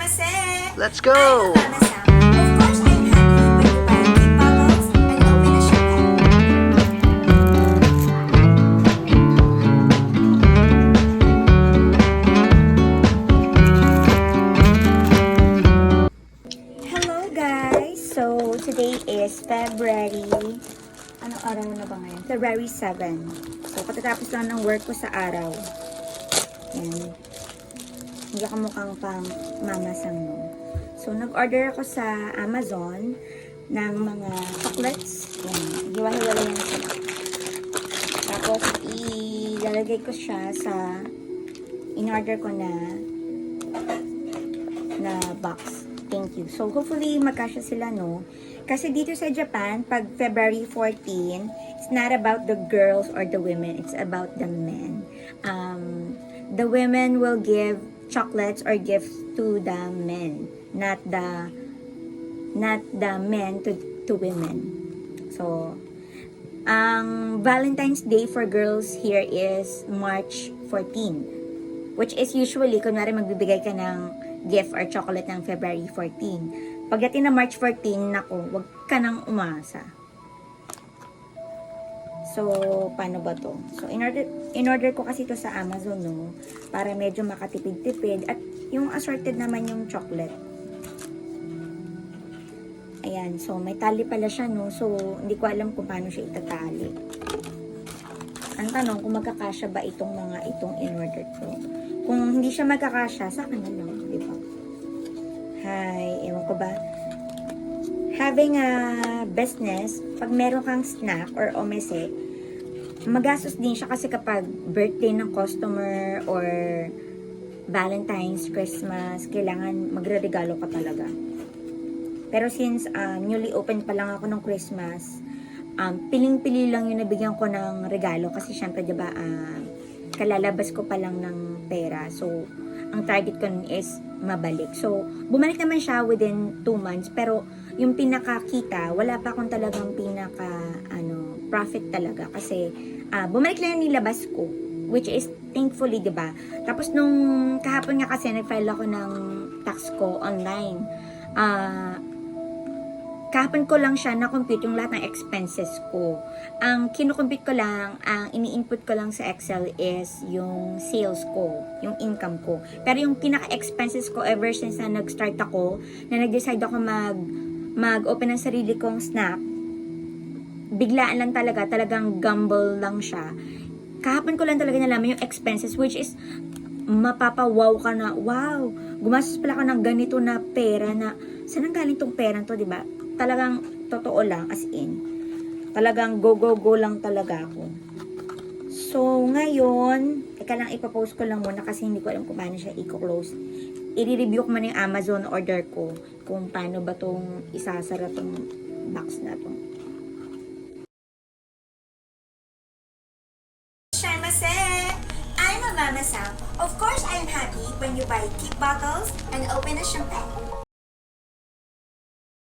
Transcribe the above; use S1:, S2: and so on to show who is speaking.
S1: Let's go!
S2: Of course, I'm happy when you buy cute bottles and open a champagne. Hello guys! So, today is February... Anong araw na ba ngayon? February 7. So, katatapos lang ng work ko sa araw. Yan. Hindi ako mukhang pang mamasang mo. So, nag-order ako sa Amazon ng mga chocolates. Yan. Hiwa-hiwala yan sila. Tapos, ilalagay ko siya sa in-order ko na box. Thank you. So, hopefully, magkasya sila, no? Kasi dito sa Japan, pag February 14, it's not about the girls or the women. It's about the men. The women will give chocolates or gifts to the men, not the men to women. So, ang Valentine's Day for girls here is March 14, which is usually, kunwari magbibigay ka ng gift or chocolate ng February 14. Pagdating na March 14, naku, wag ka nang umasa. So, paano ba to? So, in-order ko kasi to sa Amazon, no? Para medyo makatipid-tipid. At yung assorted naman yung chocolate. Ayan. So, may tali pala siya, no? So, hindi ko alam kung paano siya itatali. Ang tanong, kung magkakasya ba itong in-order ko? Kung hindi siya magkakasya, sa akin na lang, di ba? Hi, ewan ko ba? Having a business, pag meron kang snack or omese, magastos din siya kasi kapag birthday ng customer or Valentine's, Christmas, kailangan magre-regalo ka talaga. Pero since newly open pa lang ako ng Christmas, piling-pili lang yung nabigyan ko ng regalo kasi syempre diba kalalabas ko pa lang ng pera. So, ang target ko nun is mabalik. So, bumalik naman siya within 2 months. Pero, yung pinakakita, wala pa akong talagang profit talaga. Kasi, bumalik lang yung nilabas ko. Which is, thankfully, diba? Tapos, nung kahapon nga kasi, nag-file ako ng tax ko online. Kahapon ko lang siya na-compute yung lahat ng expenses ko. Ang kinukompute ko lang, ang ini-input ko lang sa Excel is yung sales ko, yung income ko. Pero yung pinaka-expenses ko ever since na nag-start ako, na nag-decide ako mag-open ng sarili kong snack, biglaan lang talaga, talagang gamble lang siya. Kahapon ko lang talaga nalaman yung expenses, which is mapapawaw ka na, wow, gumastos pala ako ng ganito na pera na, saan ang galing tong pera to, diba? Talagang totoo lang, as in. Talagang go lang talaga ako. So, ngayon, teka lang, ipapost ko lang muna kasi hindi ko alam kung paano siya i-close. I-review ko man yung Amazon order ko kung paano ba tong isasara tong box na to. I'm a Mama Sam. Of course, I'm happy when you buy cute bottles and open a champagne.